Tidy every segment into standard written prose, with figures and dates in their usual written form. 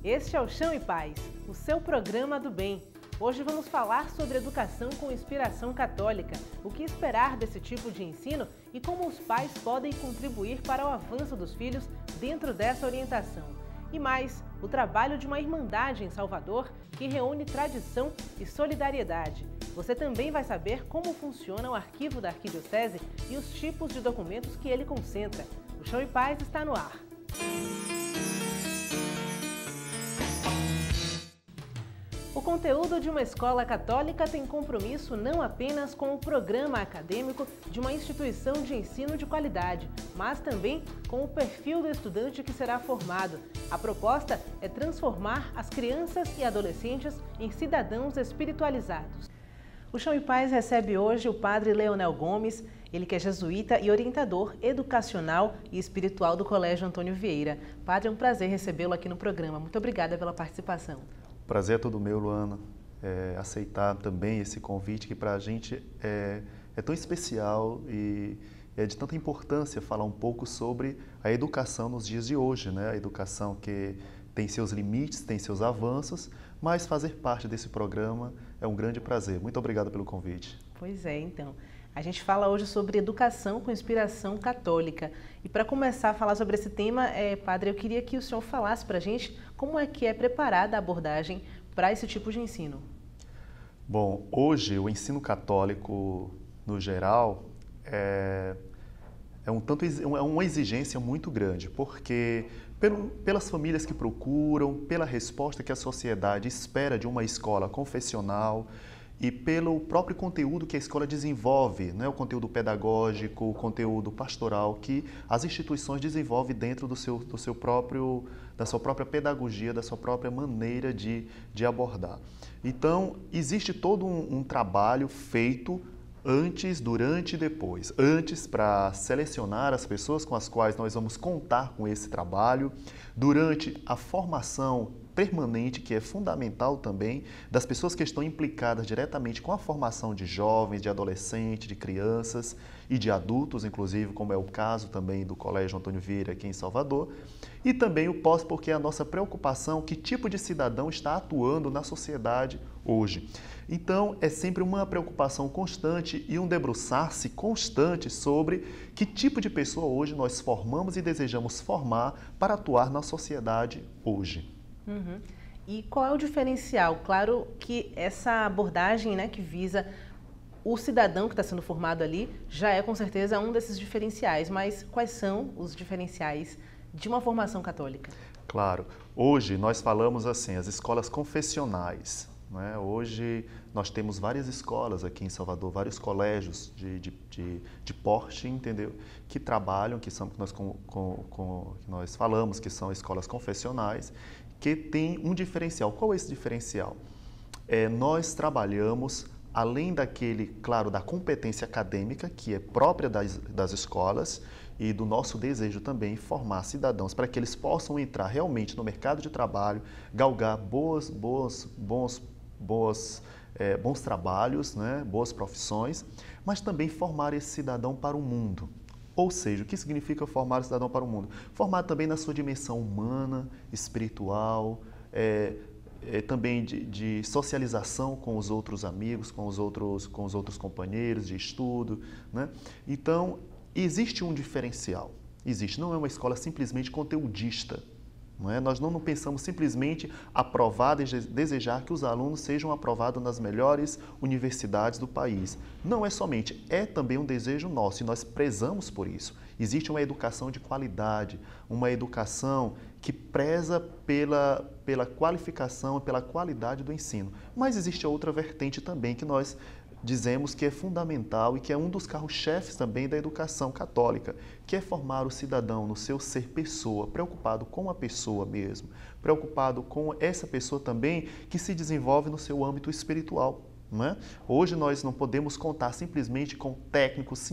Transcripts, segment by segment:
Este é o Chão e Paz, o seu programa do bem. Hoje vamos falar sobre educação com inspiração católica, o que esperar desse tipo de ensino e como os pais podem contribuir para o avanço dos filhos dentro dessa orientação. E mais, o trabalho de uma irmandade em Salvador que reúne tradição e solidariedade. Você também vai saber como funciona o arquivo da Arquidiocese e os tipos de documentos que ele concentra. O Chão e Paz está no ar. O conteúdo de uma escola católica tem compromisso não apenas com o programa acadêmico de uma instituição de ensino de qualidade, mas também com o perfil do estudante que será formado. A proposta é transformar as crianças e adolescentes em cidadãos espiritualizados. O Chão e Paz recebe hoje o padre Leonel Gomes, ele que é jesuíta e orientador educacional e espiritual do Colégio Antônio Vieira. Padre, é um prazer recebê-lo aqui no programa. Muito obrigada pela participação. Prazer é todo meu, Luana, aceitar também esse convite que para a gente é tão especial e é de tanta importância falar um pouco sobre a educação nos dias de hoje, né? A educação que tem seus limites, tem seus avanços, mas fazer parte desse programa é um grande prazer. Muito obrigado pelo convite. Pois é, então. A gente fala hoje sobre educação com inspiração católica. E para começar a falar sobre esse tema, padre, eu queria que o senhor falasse para a gente como é que é preparada a abordagem para esse tipo de ensino. Bom, hoje o ensino católico, no geral, é uma exigência muito grande, porque pelas famílias que procuram, pela resposta que a sociedade espera de uma escola confessional, e pelo próprio conteúdo que a escola desenvolve, né? O conteúdo pedagógico, o conteúdo pastoral que as instituições desenvolvem dentro da sua própria pedagogia, da sua própria maneira de abordar. Então, existe todo um trabalho feito antes, durante e depois. Antes, para selecionar as pessoas com as quais nós vamos contar com esse trabalho, durante a formação permanente, que é fundamental também, das pessoas que estão implicadas diretamente com a formação de jovens, de adolescentes, de crianças e de adultos, inclusive, como é o caso também do Colégio Antônio Vieira aqui em Salvador, e também o pós, porque é a nossa preocupação, que tipo de cidadão está atuando na sociedade hoje. Então, é sempre uma preocupação constante e um debruçar-se constante sobre que tipo de pessoa hoje nós formamos e desejamos formar para atuar na sociedade hoje. Uhum. E qual é o diferencial? Claro que essa abordagem, né, que visa o cidadão que está sendo formado ali já é com certeza um desses diferenciais, mas quais são os diferenciais de uma formação católica? Claro, hoje nós falamos assim, as escolas confessionais, né? Hoje nós temos várias escolas aqui em Salvador, vários colégios de porte, entendeu? Que trabalham, que nós falamos que são escolas confessionais, que tem um diferencial. Qual é esse diferencial? Nós trabalhamos, além da competência acadêmica, que é própria das escolas, e do nosso desejo também formar cidadãos para que eles possam entrar realmente no mercado de trabalho, galgar bons trabalhos, né? Boas profissões, mas também formar esse cidadão para o mundo. Ou seja, o que significa formar o cidadão para o mundo? Formar também na sua dimensão humana, espiritual, também de socialização com os outros amigos, com os outros companheiros de estudo, né? Então, existe um diferencial. Não é uma escola simplesmente conteudista. Não é? Nós não pensamos simplesmente aprovar, desejar que os alunos sejam aprovados nas melhores universidades do país. Não é somente, é também um desejo nosso e nós prezamos por isso. Existe uma educação de qualidade, uma educação que preza pela qualificação, pela qualidade do ensino. Mas existe outra vertente também que nós dizemos que é fundamental e que é um dos carros-chefes também da educação católica, que é formar o cidadão no seu ser pessoa, preocupado com a pessoa mesmo, preocupado com essa pessoa também que se desenvolve no seu âmbito espiritual. Não é? Hoje nós não podemos contar simplesmente com técnicos,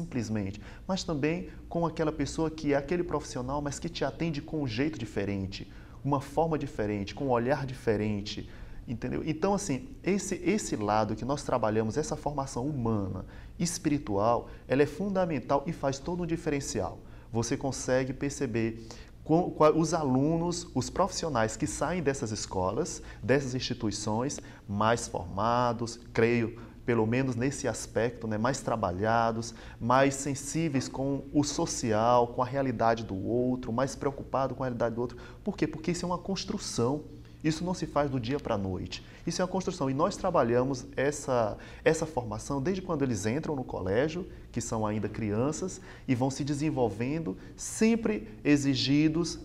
mas também com aquela pessoa que é aquele profissional, mas que te atende com um jeito diferente, uma forma diferente, com um olhar diferente. Entendeu? Então, assim, esse lado que nós trabalhamos, essa formação humana, espiritual, ela é fundamental e faz todo um diferencial. Você consegue perceber os alunos, os profissionais que saem dessas escolas, dessas instituições, mais formados, creio, pelo menos nesse aspecto, né, mais trabalhados, mais sensíveis com o social, com a realidade do outro, mais preocupados com a realidade do outro. Por quê? Porque isso é uma construção. Isso não se faz do dia para a noite. Isso é uma construção e nós trabalhamos essa formação desde quando eles entram no colégio, que são ainda crianças, e vão se desenvolvendo, sempre exigidos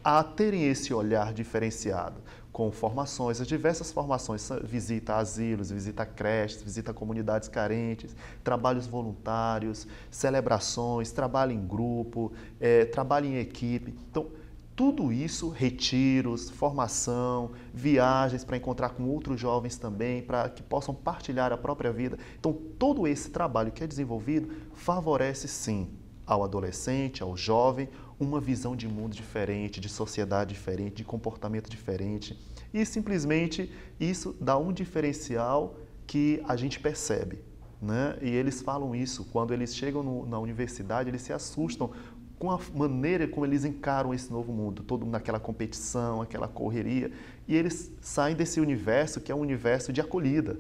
a terem esse olhar diferenciado, com formações, as diversas formações, visita a asilos, visita a creches, visita a comunidades carentes, trabalhos voluntários, celebrações, trabalho em grupo, trabalho em equipe. Então, tudo isso, retiros, formação, viagens para encontrar com outros jovens também, para que possam partilhar a própria vida. Então, todo esse trabalho que é desenvolvido favorece, sim, ao adolescente, ao jovem, uma visão de mundo diferente, de sociedade diferente, de comportamento diferente. E simplesmente isso dá um diferencial que a gente percebe, né? E eles falam isso, quando eles chegam na universidade, eles se assustam com a maneira como eles encaram esse novo mundo, todo naquela competição, aquela correria, e eles saem desse universo que é um universo de acolhida,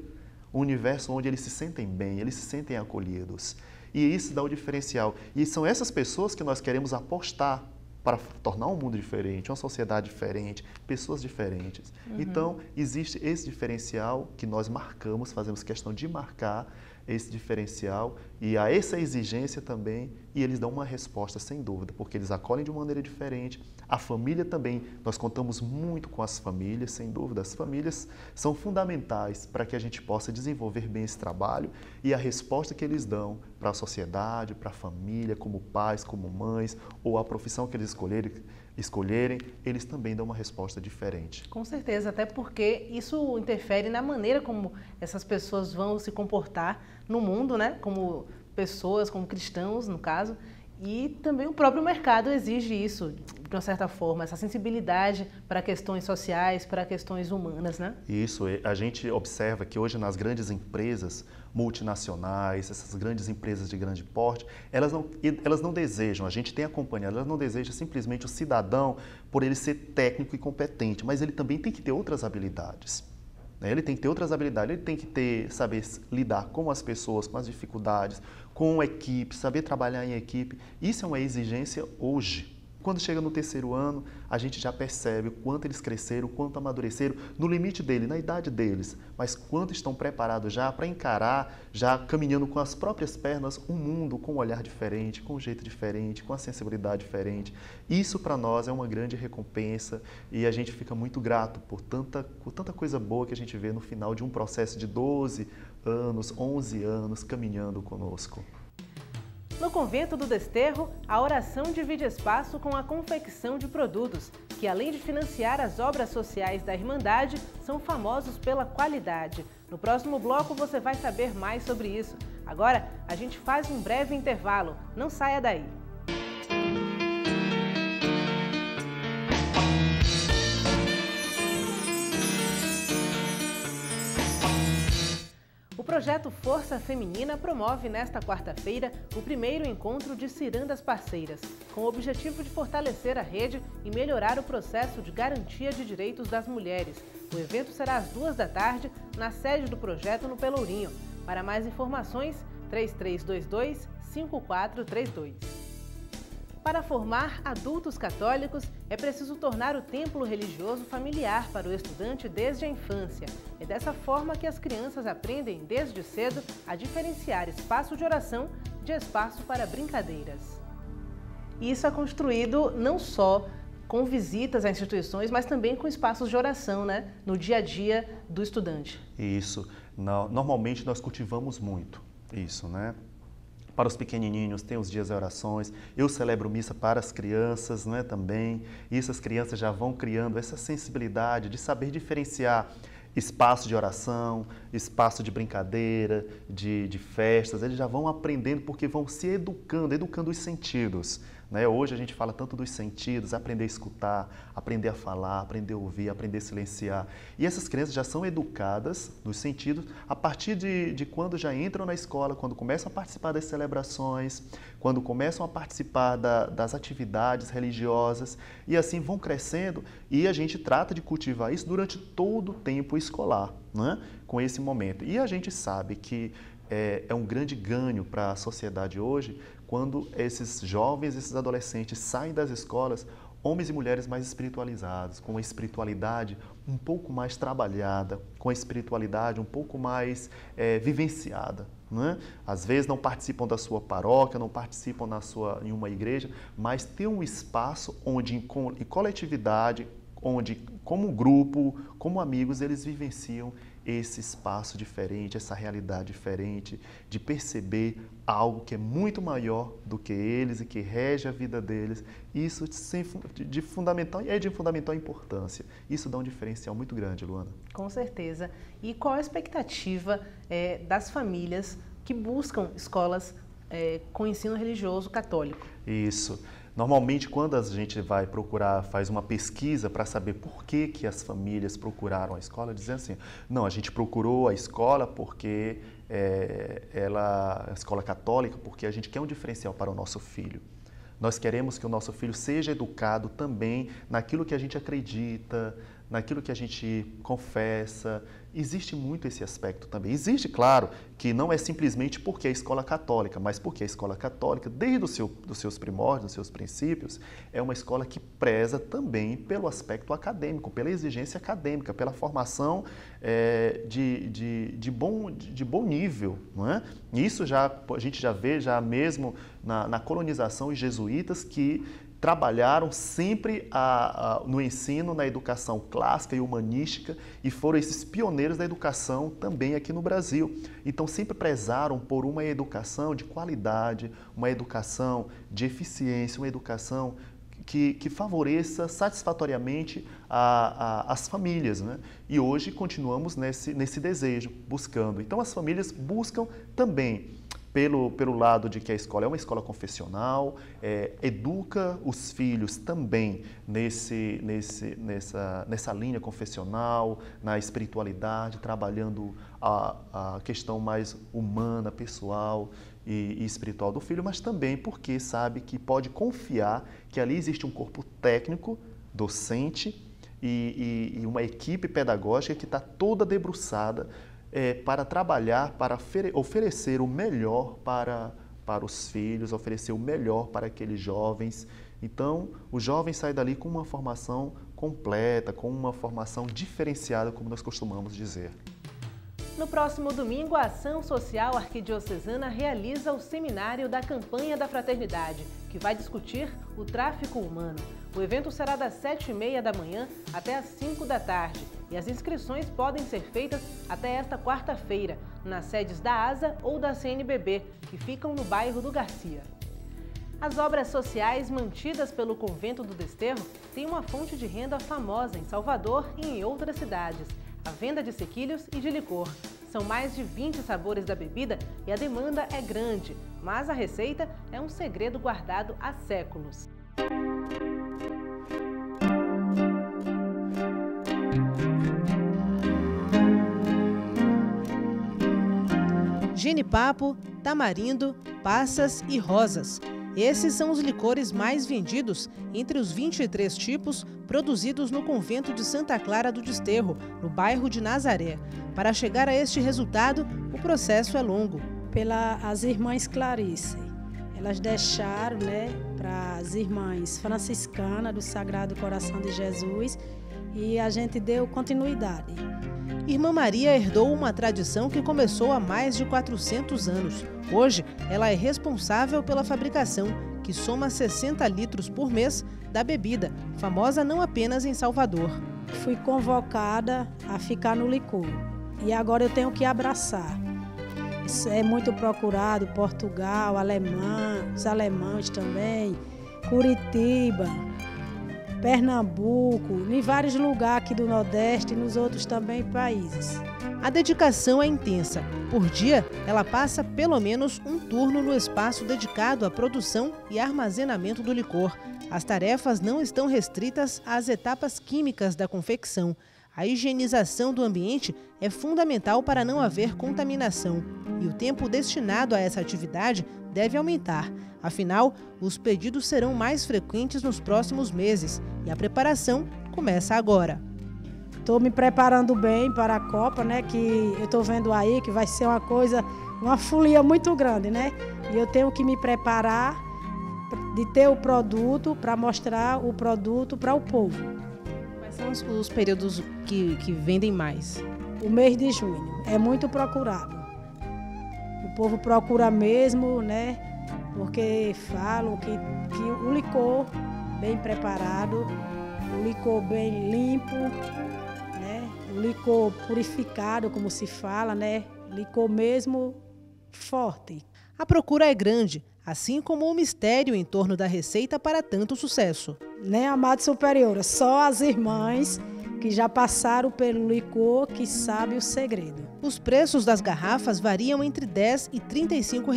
um universo onde eles se sentem bem, eles se sentem acolhidos. E isso dá o diferencial. E são essas pessoas que nós queremos apostar para tornar um mundo diferente, uma sociedade diferente, pessoas diferentes. Então, existe esse diferencial que nós marcamos, fazemos questão de marcar esse diferencial e a essa exigência também, e eles dão uma resposta sem dúvida, porque eles acolhem de uma maneira diferente. A família também, nós contamos muito com as famílias, sem dúvida. As famílias são fundamentais para que a gente possa desenvolver bem esse trabalho e a resposta que eles dão para a sociedade, para a família, como pais, como mães, ou a profissão que eles escolherem, eles também dão uma resposta diferente. Com certeza, até porque isso interfere na maneira como essas pessoas vão se comportar no mundo, né? Como pessoas, como cristãos, no caso, e também o próprio mercado exige isso, de uma certa forma, essa sensibilidade para questões sociais, para questões humanas, né? Isso, a gente observa que hoje nas grandes empresas multinacionais, essas grandes empresas de grande porte, elas não desejam, a gente tem acompanhado, elas não desejam simplesmente o cidadão por ele ser técnico e competente, mas ele também tem que ter outras habilidades. Ele tem que ter outras habilidades, ele tem que saber lidar com as pessoas, com as dificuldades, com a equipe, saber trabalhar em equipe. Isso é uma exigência hoje. Quando chega no terceiro ano, a gente já percebe o quanto eles cresceram, o quanto amadureceram, no limite dele, na idade deles, mas quanto estão preparados já para encarar, já caminhando com as próprias pernas, um mundo com um olhar diferente, com um jeito diferente, com a sensibilidade diferente. Isso para nós é uma grande recompensa e a gente fica muito grato por tanta coisa boa que a gente vê no final de um processo de 12 anos, 11 anos caminhando conosco. No Convento do Desterro, a oração divide espaço com a confecção de produtos, que além de financiar as obras sociais da Irmandade, são famosos pela qualidade. No próximo bloco você vai saber mais sobre isso. Agora, a gente faz um breve intervalo. Não saia daí! O projeto Força Feminina promove nesta quarta-feira o primeiro encontro de cirandas parceiras, com o objetivo de fortalecer a rede e melhorar o processo de garantia de direitos das mulheres. O evento será às 14h, na sede do projeto no Pelourinho. Para mais informações, 3322-5432. Para formar adultos católicos, é preciso tornar o templo religioso familiar para o estudante desde a infância. É dessa forma que as crianças aprendem desde cedo a diferenciar espaço de oração de espaço para brincadeiras. E isso é construído não só com visitas a instituições, mas também com espaços de oração, né? No dia a dia do estudante. Isso. Normalmente nós cultivamos muito isso, né? Para os pequenininhos, tem os dias de orações, eu celebro missa para as crianças, não é, também, e essas crianças já vão criando essa sensibilidade de saber diferenciar espaço de oração, espaço de brincadeira, de festas, eles já vão aprendendo porque vão se educando os sentidos, né? Hoje a gente fala tanto dos sentidos, aprender a escutar, aprender a falar, aprender a ouvir, aprender a silenciar. E essas crianças já são educadas nos sentidos a partir de quando já entram na escola, quando começam a participar das celebrações, quando começam a participar das atividades religiosas, e assim vão crescendo, e a gente trata de cultivar isso durante todo o tempo escolar, né? Com esse momento. E a gente sabe que é um grande ganho para a sociedade hoje quando esses jovens, esses adolescentes saem das escolas, homens e mulheres mais espiritualizados, com a espiritualidade um pouco mais trabalhada, com a espiritualidade um pouco mais vivenciada, né? Às vezes não participam da sua paróquia, não participam em uma igreja, mas tem um espaço onde, em coletividade, onde, como grupo, como amigos, eles vivenciam esse espaço diferente, essa realidade diferente, de perceber algo que é muito maior do que eles e que rege a vida deles. Isso é de fundamental importância. Isso dá um diferencial muito grande, Luana. Com certeza. E qual a expectativa das famílias que buscam escolas com ensino religioso católico? Isso. Normalmente, quando a gente vai procurar, faz uma pesquisa para saber por que as famílias procuraram a escola, dizendo assim, não, a gente procurou a escola porque a escola católica, porque a gente quer um diferencial para o nosso filho. Nós queremos que o nosso filho seja educado também naquilo que a gente acredita, naquilo que a gente confessa. Existe muito esse aspecto também. Existe, claro, que não é simplesmente porque é a escola católica, mas porque a escola católica, desde dos seus primórdios, dos seus princípios, é uma escola que preza também pelo aspecto acadêmico, pela exigência acadêmica, pela formação de bom nível, não é? E isso a gente já vê mesmo na colonização, os jesuítas que trabalharam sempre no ensino, na educação clássica e humanística, e foram esses pioneiros da educação também aqui no Brasil. Então sempre prezaram por uma educação de qualidade, uma educação de eficiência, uma educação que favoreça satisfatoriamente as famílias, né? E hoje continuamos nesse desejo, buscando. Então as famílias buscam também pelo lado de que a escola é uma escola confessional, educa os filhos também nessa linha confessional, na espiritualidade, trabalhando a questão mais humana, pessoal e espiritual do filho, mas também porque sabe que pode confiar que ali existe um corpo técnico, docente e uma equipe pedagógica que está toda debruçada para trabalhar, para oferecer o melhor para os filhos, oferecer o melhor para aqueles jovens. Então, o jovem sai dali com uma formação completa, com uma formação diferenciada, como nós costumamos dizer. No próximo domingo, a Ação Social Arquidiocesana realiza o Seminário da Campanha da Fraternidade, que vai discutir o tráfico humano. O evento será das 7h30 da manhã até às 5 da tarde e as inscrições podem ser feitas até esta quarta-feira, nas sedes da ASA ou da CNBB, que ficam no bairro do Garcia. As obras sociais mantidas pelo Convento do Desterro têm uma fonte de renda famosa em Salvador e em outras cidades: a venda de sequilhos e de licor. São mais de 20 sabores da bebida e a demanda é grande, mas a receita é um segredo guardado há séculos. Genipapo, tamarindo, passas e rosas. Esses são os licores mais vendidos entre os 23 tipos produzidos no convento de Santa Clara do Desterro, no bairro de Nazaré. Para chegar a este resultado, o processo é longo. As irmãs Clarice, elas deixaram, para as irmãs franciscanas do Sagrado Coração de Jesus e a gente deu continuidade. Irmã Maria herdou uma tradição que começou há mais de 400 anos. Hoje, ela é responsável pela fabricação, que soma 60 litros por mês da bebida, famosa não apenas em Salvador. Fui convocada a ficar no licor e agora eu tenho que abraçar. Isso é muito procurado, Portugal, os alemães também, Curitiba, Pernambuco, em vários lugares aqui do Nordeste e nos outros também países. A dedicação é intensa. Por dia, ela passa pelo menos um turno no espaço dedicado à produção e armazenamento do licor. As tarefas não estão restritas às etapas químicas da confecção. A higienização do ambiente é fundamental para não haver contaminação. E o tempo destinado a essa atividade deve aumentar. Afinal, os pedidos serão mais frequentes nos próximos meses e a preparação começa agora. Estou me preparando bem para a Copa, né? Que eu estou vendo aí que vai ser uma folia muito grande, né? E eu tenho que me preparar de ter o produto para mostrar o produto para o povo. Quais são os períodos que vendem mais? O mês de junho é muito procurado. O povo procura mesmo, né? Porque falam que o licor bem preparado, o licor bem limpo, né? O licor purificado, como se fala, né? Licor mesmo forte. A procura é grande, assim como o mistério em torno da receita para tanto sucesso. Nem a Madre Superiora, só as irmãs que já passaram pelo licor que sabem o segredo. Os preços das garrafas variam entre R$ 10 e R$ 35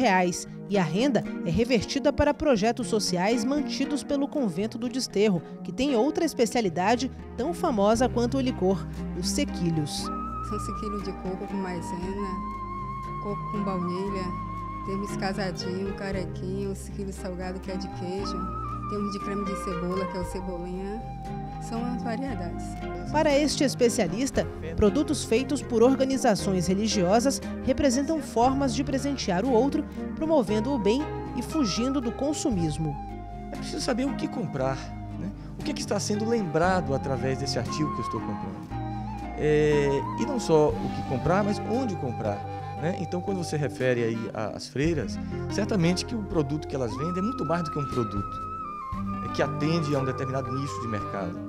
e a renda é revertida para projetos sociais mantidos pelo Convento do Desterro, que tem outra especialidade tão famosa quanto o licor, os sequilhos. São sequilhos de coco com maisena, coco com baunilha, temos casadinho, carequinho, sequilho salgado que é de queijo, temos de creme de cebola que é o cebolinha. São as variedades. Para este especialista, produtos feitos por organizações religiosas representam formas de presentear o outro, promovendo o bem e fugindo do consumismo. É preciso saber o que comprar, né? O que está sendo lembrado através desse artigo que eu estou comprando. E não só o que comprar, mas onde comprar, né? Então, quando você refere aí às freiras, certamente que o produto que elas vendem é muito mais do que um produto que atende a um determinado nicho de mercado.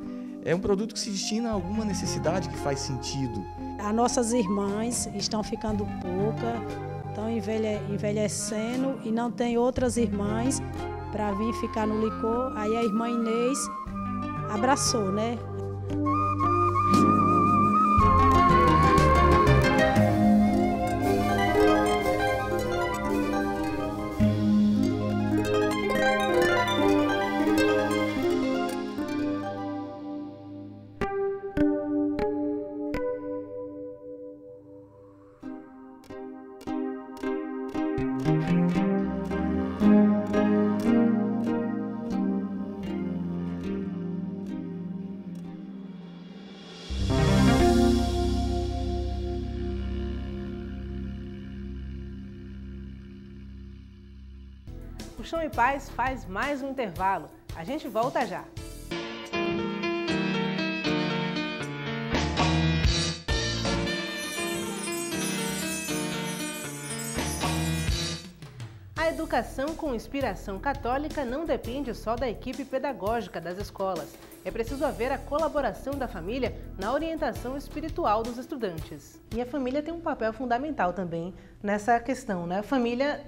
É um produto que se destina a alguma necessidade que faz sentido. As nossas irmãs estão ficando poucas, estão envelhecendo e não tem outras irmãs para vir ficar no licor. Aí a irmã Inês abraçou, né? O Chão e Paz faz mais um intervalo. A gente volta já. A educação com inspiração católica não depende só da equipe pedagógica das escolas. É preciso haver a colaboração da família na orientação espiritual dos estudantes. E a família tem um papel fundamental também nessa questão, né? A família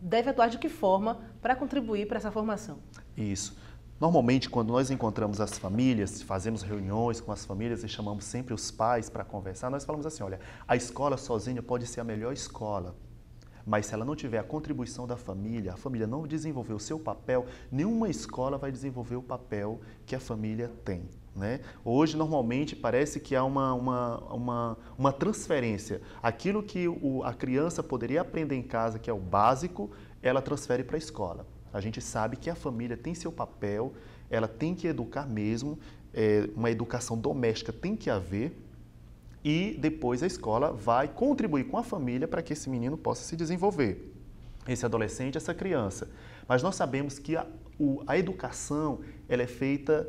deve atuar de que forma para contribuir para essa formação? Isso. Normalmente, quando nós encontramos as famílias, fazemos reuniões com as famílias e chamamos sempre os pais para conversar, nós falamos assim, olha, a escola sozinha pode ser a melhor escola, mas se ela não tiver a contribuição da família, a família não desenvolver o seu papel, nenhuma escola vai desenvolver o papel que a família tem, né? Hoje, normalmente, parece que há uma transferência. Aquilo que a criança poderia aprender em casa, que é o básico, ela transfere para a escola. A gente sabe que a família tem seu papel, ela tem que educar mesmo, uma educação doméstica tem que haver, e depois a escola vai contribuir com a família para que esse menino possa se desenvolver, esse adolescente, essa criança. Mas nós sabemos que a educação ela é feita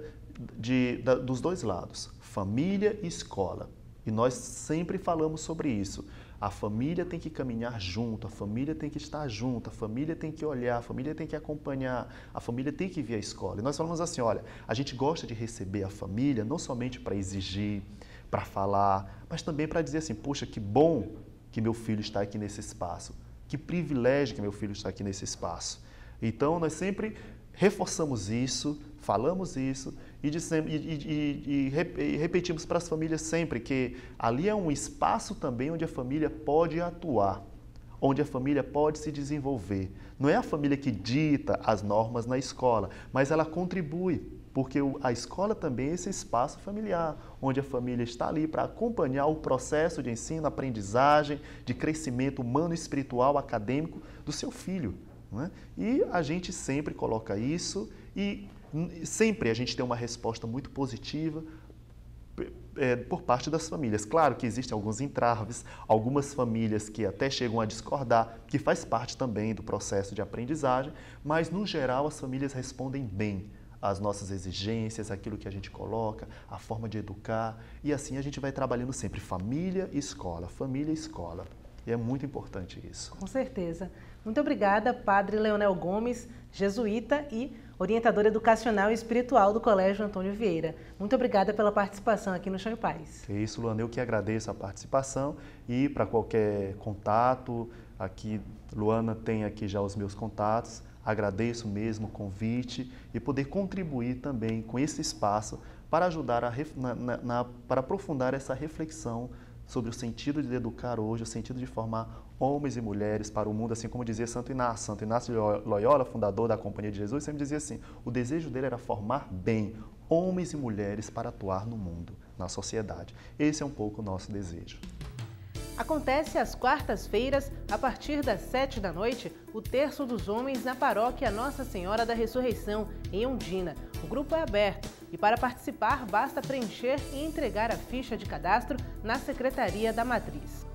dos dois lados, família e escola. E nós sempre falamos sobre isso. A família tem que caminhar junto, a família tem que estar junto, a família tem que olhar, a família tem que acompanhar, a família tem que vir à escola. E nós falamos assim, olha, a gente gosta de receber a família não somente para exigir, para falar, mas também para dizer assim, poxa, que bom que meu filho está aqui nesse espaço, que privilégio que meu filho está aqui nesse espaço. Então, nós sempre reforçamos isso, falamos isso E repetimos para as famílias sempre que ali é um espaço também onde a família pode atuar, onde a família pode se desenvolver. Não é a família que dita as normas na escola, mas ela contribui, porque a escola também é esse espaço familiar, onde a família está ali para acompanhar o processo de ensino, aprendizagem, de crescimento humano, espiritual, acadêmico do seu filho. Não é? E a gente sempre coloca isso e sempre a gente tem uma resposta muito positiva por parte das famílias. Claro que existem alguns entraves, algumas famílias que até chegam a discordar, que faz parte também do processo de aprendizagem, mas no geral as famílias respondem bem às nossas exigências, aquilo que a gente coloca, a forma de educar, e assim a gente vai trabalhando sempre família e escola, família e escola. E é muito importante isso. Com certeza. Muito obrigada, Padre Leonel Gomes, jesuíta e orientador educacional e espiritual do Colégio Antônio Vieira. Muito obrigada pela participação aqui no Chão e Paz. É isso, Luana, eu que agradeço a participação e para qualquer contato, aqui, Luana tem aqui já os meus contatos, agradeço mesmo o convite e poder contribuir também com esse espaço para ajudar para aprofundar essa reflexão sobre o sentido de educar hoje, o sentido de formar homens e mulheres para o mundo, assim como dizia Santo Inácio. Santo Inácio de Loyola, fundador da Companhia de Jesus, sempre dizia assim, o desejo dele era formar bem homens e mulheres para atuar no mundo, na sociedade. Esse é um pouco o nosso desejo. Acontece às quartas-feiras, a partir das 19h, o Terço dos Homens na paróquia Nossa Senhora da Ressurreição, em Ondina. O grupo é aberto e para participar basta preencher e entregar a ficha de cadastro na Secretaria da Matriz.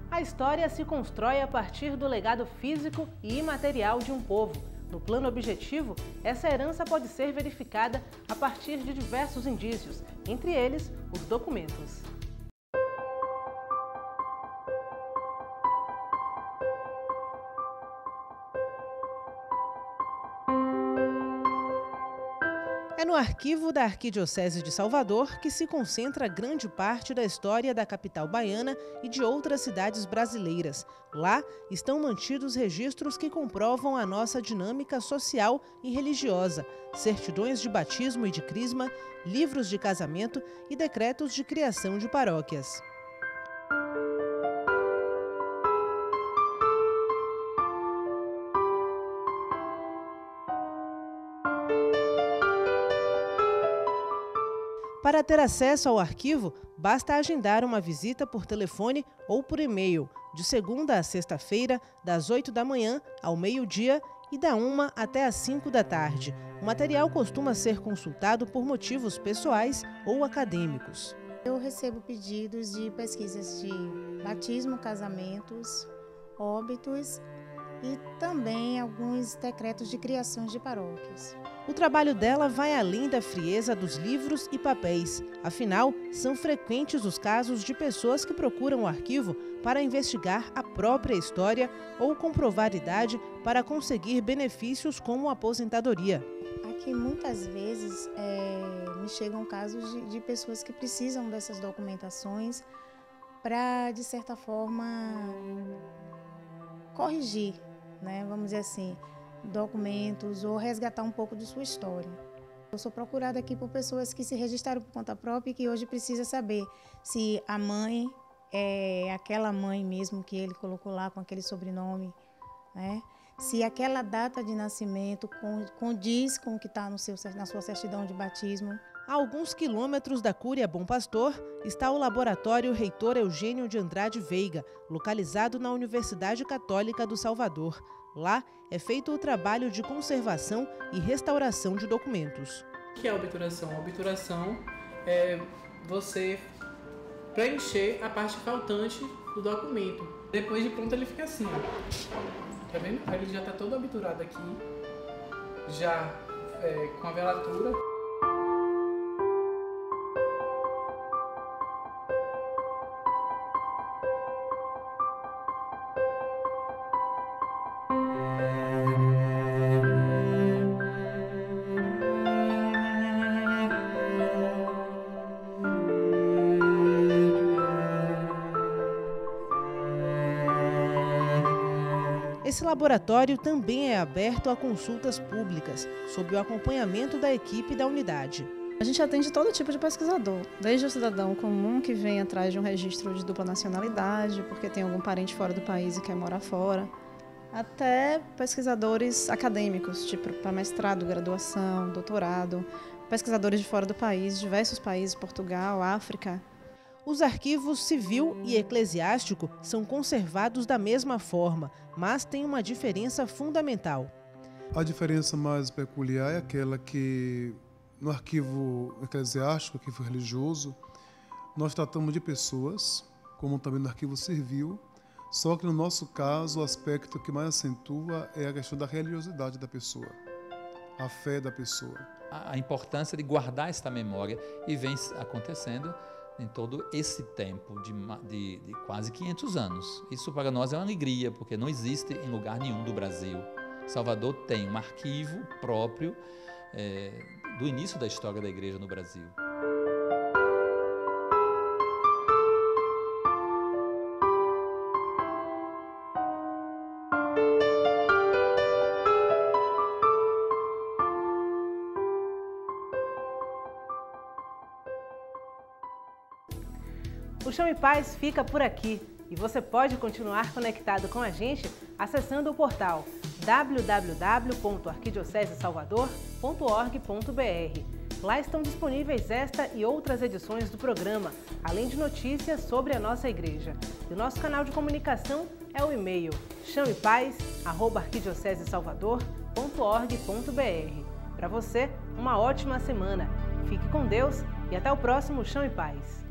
A história se constrói a partir do legado físico e imaterial de um povo. No plano objetivo, essa herança pode ser verificada a partir de diversos indícios, entre eles os documentos. É no arquivo da Arquidiocese de Salvador que se concentra grande parte da história da capital baiana e de outras cidades brasileiras. Lá estão mantidos registros que comprovam a nossa dinâmica social e religiosa, certidões de batismo e de crisma, livros de casamento e decretos de criação de paróquias. Para ter acesso ao arquivo, basta agendar uma visita por telefone ou por e-mail, de segunda a sexta-feira, das 8 da manhã ao meio-dia e da 1 até às 5 da tarde. O material costuma ser consultado por motivos pessoais ou acadêmicos. Eu recebo pedidos de pesquisas de batismo, casamentos, óbitos e também alguns decretos de criações de paróquias. O trabalho dela vai além da frieza dos livros e papéis. Afinal, são frequentes os casos de pessoas que procuram o arquivo para investigar a própria história ou comprovar idade para conseguir benefícios como aposentadoria. Aqui muitas vezes me chegam casos de pessoas que precisam dessas documentações para, de certa forma, corrigir, né? Vamos dizer assim, documentos ou resgatar um pouco de sua história. Eu sou procurada aqui por pessoas que se registraram por conta própria e que hoje precisa saber se a mãe é aquela mãe mesmo que ele colocou lá com aquele sobrenome, né? Se aquela data de nascimento condiz com o que está na sua certidão de batismo. A alguns quilômetros da Cúria Bom Pastor está o Laboratório Reitor Eugênio de Andrade Veiga, localizado na Universidade Católica do Salvador. Lá é feito o trabalho de conservação e restauração de documentos. O que é a obturação? A obturação é você preencher a parte faltante do documento. Depois de pronto ele fica assim, ó. Tá vendo? Aí ele já está todo obturado aqui, já com a velatura. Esse laboratório também é aberto a consultas públicas, sob o acompanhamento da equipe da unidade. A gente atende todo tipo de pesquisador, desde o cidadão comum que vem atrás de um registro de dupla nacionalidade, porque tem algum parente fora do país e quer morar fora, até pesquisadores acadêmicos, tipo para mestrado, graduação, doutorado, pesquisadores de fora do país, diversos países, Portugal, África. Os arquivos civil e eclesiástico são conservados da mesma forma, mas tem uma diferença fundamental. A diferença mais peculiar é aquela que no arquivo eclesiástico, arquivo religioso, nós tratamos de pessoas, como também no arquivo civil, só que no nosso caso o aspecto que mais acentua é a questão da religiosidade da pessoa, a fé da pessoa. A importância de guardar esta memória e vem acontecendo em todo esse tempo de quase 500 anos. Isso para nós é uma alegria, porque não existe em lugar nenhum do Brasil. Salvador tem um arquivo próprio do início da história da igreja no Brasil. O Chão e Paz fica por aqui e você pode continuar conectado com a gente acessando o portal www.arquidiocesesalvador.org.br. Lá estão disponíveis esta e outras edições do programa, além de notícias sobre a nossa igreja. E o nosso canal de comunicação é o e-mail chãoepaz@arquidiocesesalvador.org.br. Para você, uma ótima semana. Fique com Deus e até o próximo Chão e Paz.